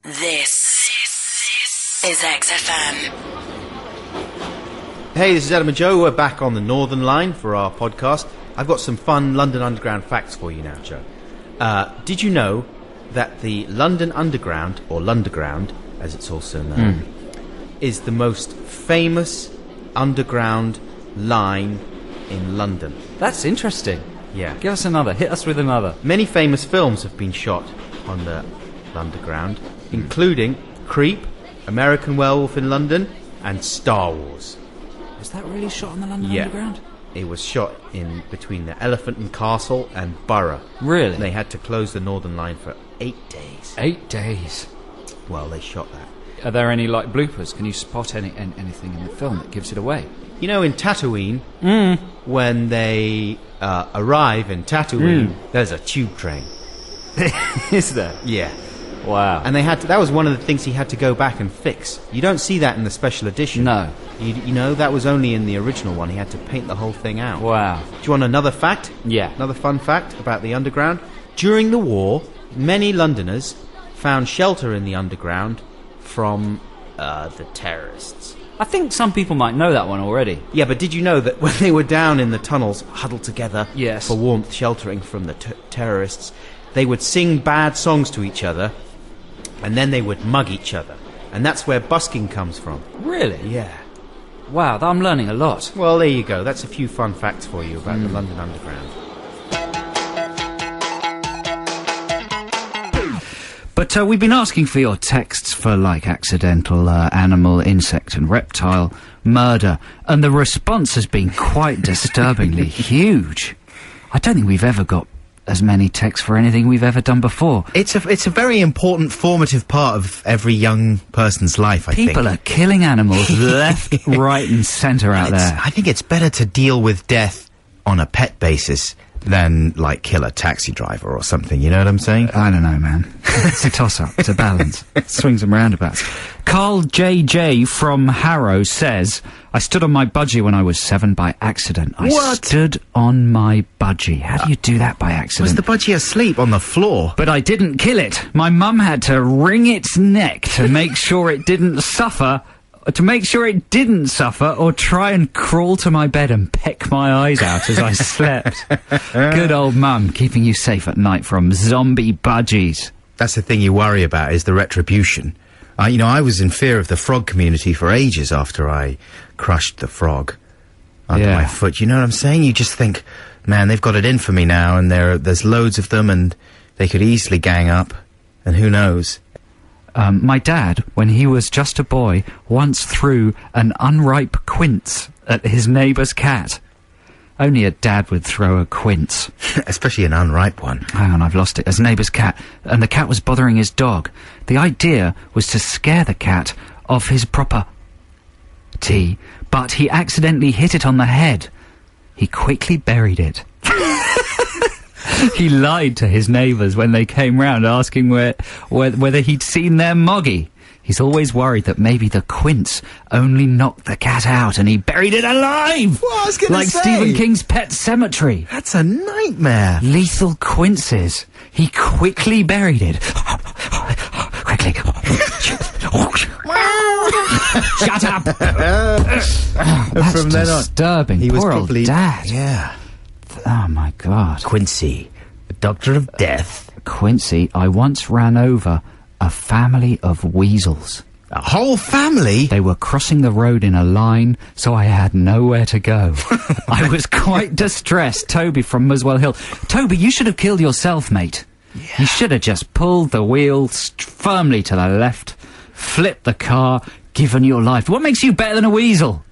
This is XFM. Hey, this is Adam and Joe. We're back on the Northern Line for our podcast. I've got some fun London Underground facts for you now, Joe. Did you know that the London Underground, or Lunderground, as it's also known, is the most famous underground line in London? That's interesting. Yeah. Give us another. Hit us with another. Many famous films have been shot on the Underground, including Creep, American Werewolf in London, and Star Wars. Was that really shot on the London Underground? It was shot in between the Elephant and Castle and Borough. Really? They had to close the Northern Line for 8 days. 8 days. Well, they shot that. Are there any bloopers? Can you spot anything in the film that gives it away? You know, in Tatooine, when they arrive in Tatooine, there's a tube train. Is there? Yeah. Wow. And they had to, that was one of the things he had to go back and fix. You don't see that in the special edition. No. You know, that was only in the original one. He had to paint the whole thing out. Wow. Do you want another fact? Yeah. Another fun fact about the Underground? During the war, many Londoners found shelter in the Underground from the terrorists. I think some people might know that one already. Yeah, but did you know that when they were down in the tunnels, huddled together Yes. for warmth, sheltering from the terrorists, they would sing bad songs to each other, and then they would mug each other. And that's where busking comes from. Really? Yeah. Wow, I'm learning a lot. Well, there you go. That's a few fun facts for you about the London Underground. But we've been asking for your texts for, like, accidental animal, insect and reptile murder, and the response has been quite disturbingly huge. I don't think we've ever got as many texts for anything we've ever done before. It's a very important, formative part of every young person's life, I think. People are killing animals left, right and centre out there. I think it's better to deal with death on a pet basis than, like, kill a taxi driver or something, you know what I'm saying? I don't know, man. It's a toss-up. It's a balance. Swings and roundabouts. Carl JJ from Harrow says, I stood on my budgie when I was 7 by accident. I stood on my budgie. How do you do that by accident? Was the budgie asleep on the floor? But I didn't kill it. My mum had to wring its neck to make sure it didn't suffer. Or try and crawl to my bed and peck my eyes out as I slept. Good old mum, keeping you safe at night from zombie budgies. That's the thing you worry about, is the retribution. You know, I was in fear of the frog community for ages after I crushed the frog under my foot. You know what I'm saying? You just think, man, they've got it in for me now, and there's loads of them, and they could easily gang up, and who knows? My dad, when he was just a boy, once threw an unripe quince at his neighbour's cat. Only a dad would throw a quince. Especially an unripe one. Hang on, I've lost it. His neighbour's cat. And the cat was bothering his dog. The idea was to scare the cat of his proper tea, but he accidentally hit it on the head. He quickly buried it. He lied to his neighbours when they came round asking whether he'd seen their moggy. He's always worried that maybe the quince only knocked the cat out and he buried it alive! Well, I was gonna like say. Stephen King's Pet Sematary. That's a nightmare. Lethal quinces. He quickly buried it. Quickly. Shut up! That's From then on, disturbing. he was Poor probably old dad. Yeah. Oh my God. Quincy, the doctor of death. Quincy, I once ran over a family of weasels. A whole family? They were crossing the road in a line, so I had nowhere to go. I was quite distressed. Toby from Muswell Hill. Toby, you should have killed yourself, mate. Yeah. You should have just pulled the wheel firmly to the left, flipped the car, given your life. What makes you better than a weasel?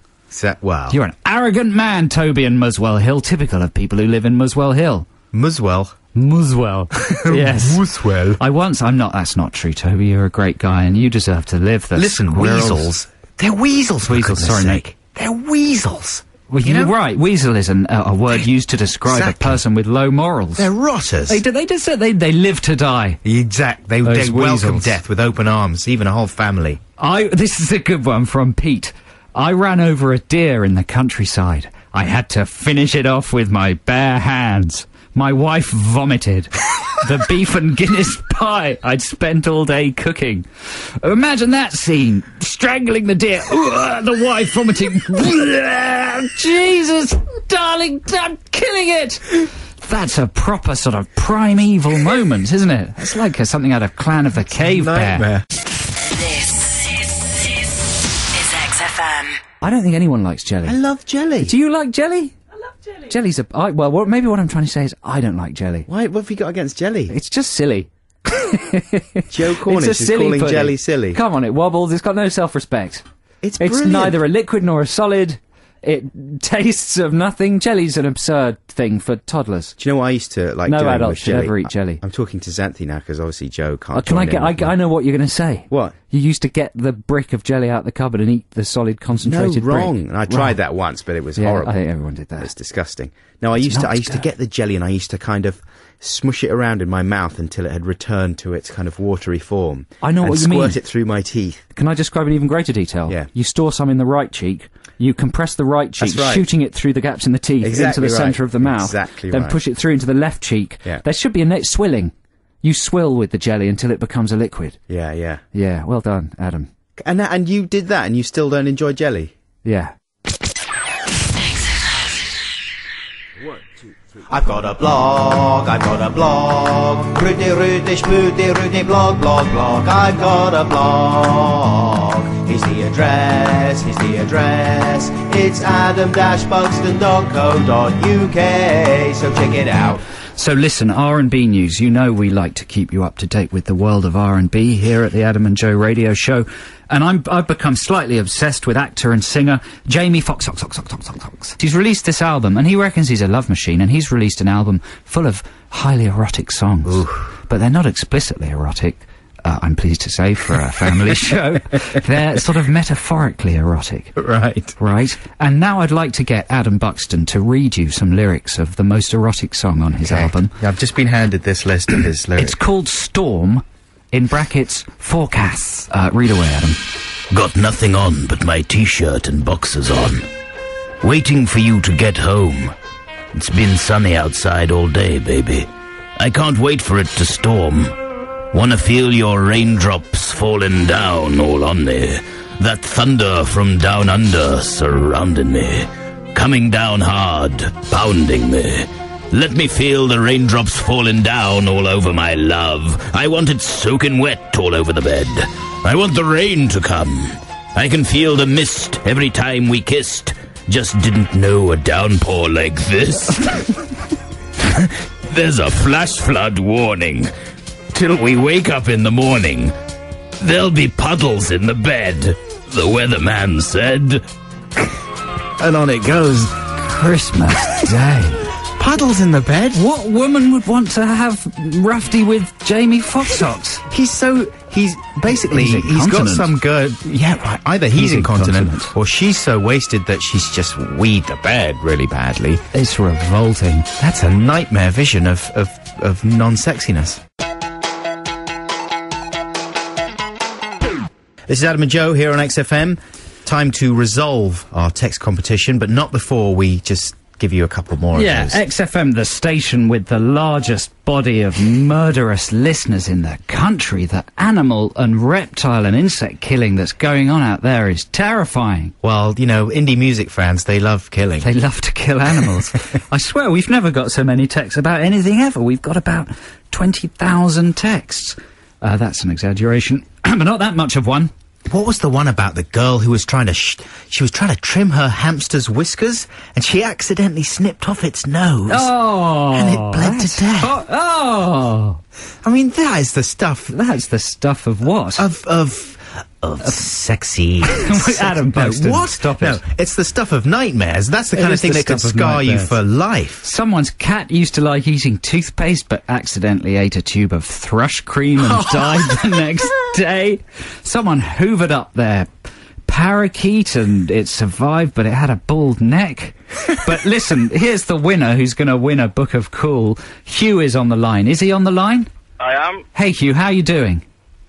Wow. You're an arrogant man, Toby in Muswell Hill, typical of people who live in Muswell Hill. Muswell? Muswell. Yes. Muswell. That's not true, Toby. You're a great guy and you deserve to live. Listen, weasels. They're weasels, for Weasels, goodness sorry, sake. Nick. They're weasels. Well, you're right. Weasel is a word used to describe Exactly. a person with low morals. They're rotters. They live to die. They Those welcome weasels. death with open arms, even a whole family. This is a good one from Pete. I ran over a deer in the countryside. I had to finish it off with my bare hands. My wife vomited. the beef and Guinness pie I'd spent all day cooking. Imagine that scene. Strangling the deer. The wife vomiting. Jesus, darling, I'm killing it. That's a proper sort of primeval moment, isn't it? It's like something out of Clan of the Cave Bear. This is XFM. I don't think anyone likes jelly. I love jelly. Do you like jelly? I love jelly. Jelly's maybe what I'm trying to say is I don't like jelly. Why? What have you got against jelly? It's just silly. Joe Cornish is calling pudding. jelly silly. Come on, it wobbles. It's got no self-respect. It's brilliant. Neither a liquid nor a solid. It tastes of nothing. Jelly's an absurd thing for toddlers. Do you know what I used to like? No doing adult with should jelly? ever eat jelly. I'm talking to Xanthi now because obviously Joe can't. I know what you're going to say. What? You used to get the brick of jelly out the cupboard and eat the solid concentrated brick. wrong. And I tried that once, but it was horrible. I think everyone did that. It's disgusting. No, I used to get the jelly and I used to kind of smush it around in my mouth until it had returned to its kind of watery form. I know what you mean. And squirt it through my teeth. Can I describe in even greater detail? Yeah. You store some in the right cheek. You compress the right cheek, That's right. shooting it through the gaps in the teeth into the centre of the mouth. Exactly then right. push it through into the left cheek. Yeah. There should be a swilling. You swill with the jelly until it becomes a liquid. Yeah, yeah. Yeah, well done, Adam. And you did that and you still don't enjoy jelly? Yeah. I've got a blog, Rudy, Spooty, Rudy, blog, I've got a blog. Here's the address, it's adam-buxton.co.uk, so check it out. So listen, R&B news. You know we like to keep you up to date with the world of R&B here at the Adam and Joe Radio Show. And I've become slightly obsessed with actor and singer Jamie Foxx. He's released this album, and he reckons he's a love machine, and he's released an album full of highly erotic songs. Oof. But they're not explicitly erotic, I'm pleased to say, for a family show. They're sort of metaphorically erotic. Right. And now I'd like to get Adam Buxton to read you some lyrics of the most erotic song on his album. Yeah, I've just been handed this list of his lyrics. It's called Storm, in brackets, forecasts. Read away, Adam. Got nothing on but my t-shirt and boxers on. Waiting for you to get home. It's been sunny outside all day, baby. I can't wait for it to storm. Wanna feel your raindrops falling down all on me. That thunder from down under surrounding me. Coming down hard, pounding me. Let me feel the raindrops falling down all over my love. I want it soaking wet all over the bed. I want the rain to come. I can feel the mist every time we kissed. Just didn't know a downpour like this. There's a flash flood warning. Till we wake up in the morning, there'll be puddles in the bed, the weatherman said. And on it goes. Christmas Day. Puddles in the bed? What woman would want to have Rafty with Jamie Foxx? He's got some good... Yeah, right. Either he's incontinent or she's so wasted that she's just weed the bed really badly. It's revolting. That's a nightmare vision of non-sexiness. This is Adam and Joe here on XFM. Time to resolve our text competition, but not before we just give you a couple more of those. XFM, the station with the largest body of murderous listeners in the country. The animal and reptile and insect killing that's going on out there is terrifying. Well, you know, indie music fans, they love killing. They love to kill animals. I swear, we've never got so many texts about anything ever. We've got about 20,000 texts. That's an exaggeration, but not that much of one. What was the one about the girl who was trying to she was trying to trim her hamster's whiskers and she accidentally snipped off its nose? Oh! And it bled to death. Oh! I mean, that is the stuff... That's the stuff of what? Of sexy... Adam Buxton, what? Stop it. No, it's the stuff of nightmares. That's the kind of thing that could scar you for life. Someone's cat used to like eating toothpaste but accidentally ate a tube of thrush cream and died the next day. Someone hoovered up their parakeet and it survived but it had a bald neck. But listen, here's the winner who's going to win a book of cool. Hugh is on the line. Is he on the line? I am. Hey Hugh, how are you doing?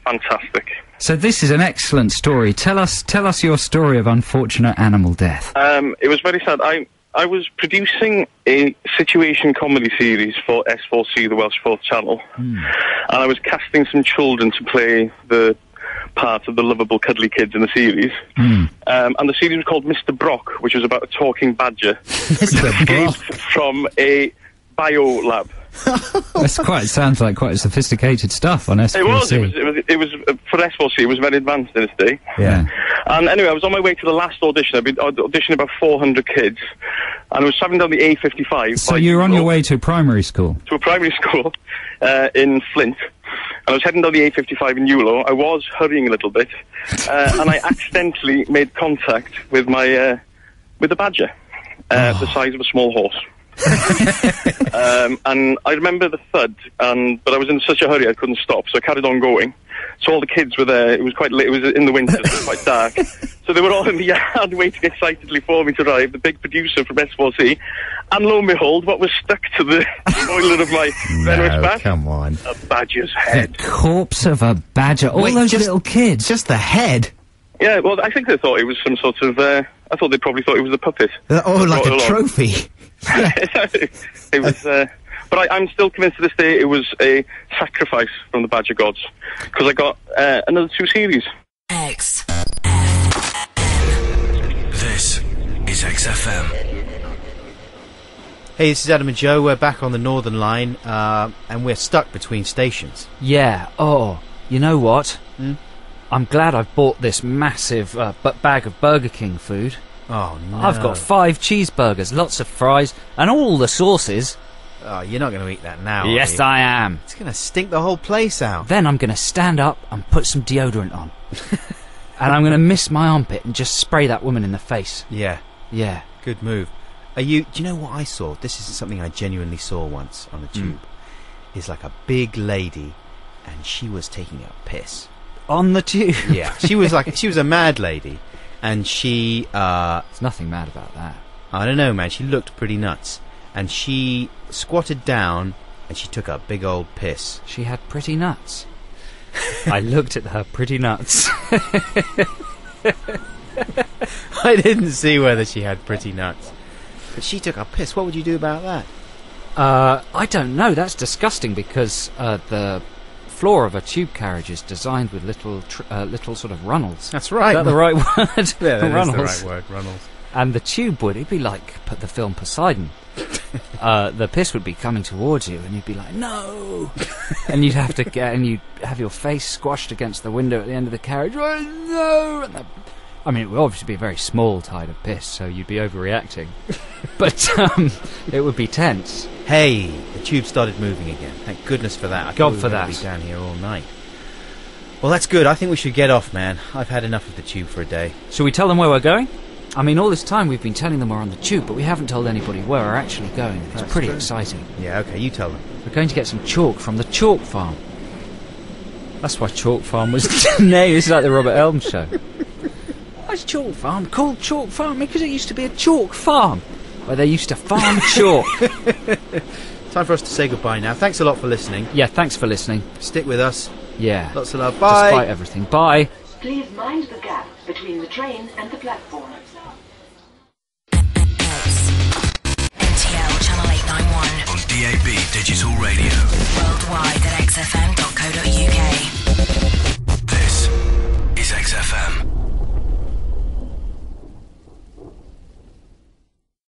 Fantastic. So this is an excellent story. Tell us your story of unfortunate animal death. It was very sad. I was producing a situation comedy series for S4C, the Welsh Fourth Channel, and I was casting some children to play the part of the lovable, cuddly kids in the series. And the series was called Mr. Brock, which was about a talking badger from a bio lab. Sounds like quite sophisticated stuff on S4C. It was for S4C. It was very advanced in its day. Yeah. And anyway, I was on my way to the last audition. I'd been auditioning about 400 kids, and I was travelling down the A55. So you were on your way to primary school? To a primary school in Flint. And I was heading down the A55 in Ewlow. I was hurrying a little bit, and I accidentally made contact with my with the badger, the size of a small horse. And I remember the thud, but I was in such a hurry I couldn't stop, so I carried on going. So all the kids were there. It was quite late. It was in the winter, so it was quite dark. So they were all in the yard waiting excitedly for me to arrive, the big producer from S4C. And lo and behold, what was stuck to the boiler of my venomous bat? Come on. A badger's head. The corpse of a badger. All those little kids. Just the head? Yeah, well, I think they thought it was some sort of... I thought they probably thought it was a puppet. Like a trophy. It was... But I'm still convinced to this day it was a sacrifice from the badger gods, because I got another 2 series. This is XFM. Hey, this is Adam and Joe. We're back on the Northern Line, and we're stuck between stations. Yeah. Oh, you know what? I'm glad I've bought this massive bag of Burger King food. Oh, no. I've got 5 cheeseburgers, lots of fries, and all the sauces. Oh, you're not going to eat that now, Yes, are you? I am. It's going to stink the whole place out. Then I'm going to stand up and put some deodorant on. And I'm going to mist my armpit and just spray that woman in the face. Yeah. Yeah. Good move. Do you know what I saw? This is something I genuinely saw once on the tube. It's like a big lady, and she was taking a piss. On the tube? Yeah. She was a mad lady, and she... There's nothing mad about that. I don't know, man. She looked pretty nuts. And she squatted down, and she took a big old piss. She had pretty nuts. I looked at her pretty nuts. I didn't see whether she had pretty nuts. But she took a piss. What would you do about that? I don't know. That's disgusting, because the floor of a tube carriage is designed with little sort of runnels. That's right. Is that the right word? Yeah, that runnels. is the right word, runnels. And the tube it'd be like the film Poseidon. The piss would be coming towards you, and you'd be like, no! And you'd have you'd have your face squashed against the window at the end of the carriage. Oh, no! And it would obviously be a very small tide of piss, so you'd be overreacting. But it would be tense. Hey, the tube started moving again. Thank goodness for that. God for that. Be down here all night. Well, that's good. I think we should get off, man. I've had enough of the tube for a day. Shall we tell them where we're going? I mean, all this time we've been telling them we're on the tube, but we haven't told anybody where we're actually going. It's pretty exciting. Yeah, okay, you tell them. We're going to get some chalk from the chalk farm. That's why Chalk Farm was named. It's like the Robert Elm show. Why's Chalk Farm called Chalk Farm? Because it used to be a chalk farm where they used to farm chalk. Time for us to say goodbye now. Thanks a lot for listening. Yeah, thanks for listening. Stick with us. Yeah. Lots of love. Bye. Despite everything. Bye. Please mind the gap between the train and the platform. NTL Channel 891. On DAB Digital Radio. Worldwide at XFM.